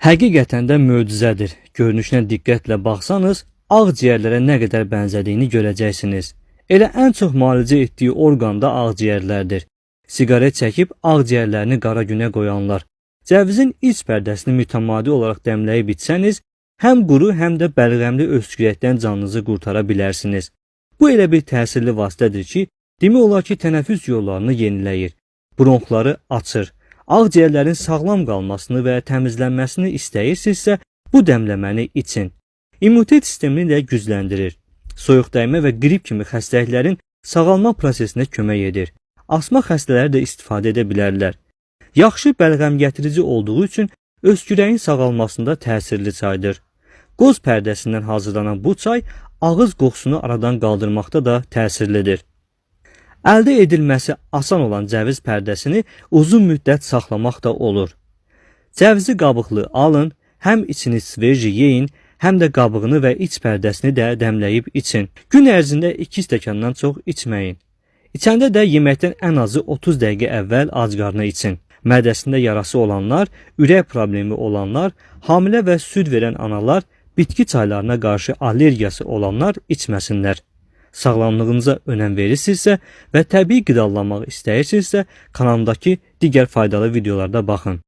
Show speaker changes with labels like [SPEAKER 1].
[SPEAKER 1] Həqiqətən də möcüzədir. Görünüşünə diqqətlə baxsanız, ağciyərlərə nə qədər bənzədiyini görəcəksiniz. Elə ən çox müalicə etdiyi orqan da ağciyərlərdir. Siqaret çəkib ağciyərlərini qara günə qoyanlar. Cəvizin iç pərdəsini mütəmadi olaraq dəmləyib içsəniz, həm quru, həm də bəlğəmli öskürəkdən canınızı qurtara bilərsiniz. Bu elə bir təsirli vasitədir ki, demək olar ki, tənəffüs yollarını yeniləyir, bronxları açır. Ağciyərlərin sağlam qalmasını və təmizlənməsini istəyirsinizsə, bu dəmləməni için. İmmunitet sistemini də gücləndirir. Soyuq dəymə və qrip kimi xəstəliklərin sağalma prosesinə kömək edir. Asma xəstələri də istifadə edə bilərlər. Yaxşı bəlğəm gətirici olduğu üçün öskürəyin sağalmasında təsirli çaydır. Qoz pərdəsindən hazırlanan bu çay ağız qoxusunu aradan qaldırmaqda da təsirlidir. Əldə edilməsi asan olan cəviz pərdəsini uzun müddət saxlamaq da olur. Cəvizi qabıqlı alın, həm içini sveji yeyin, həm də qabığını və iç pərdəsini də dəmləyib için. Gün ərzində 2 stəkandan çox içməyin. İçəndə də yeməkdən ən azı 30 dəqiqə əvvəl ac qarnına için. Mədəsində yarası olanlar, ürək problemi olanlar, hamilə və süd verən analar, bitki çaylarına qarşı allergiyası olanlar içməsinlər. Sağlamlığınıza önəm verirsinizsə və təbii qidalanmaq istəyirsinizsə, kanalımdakı digər faydalı videolarda baxın.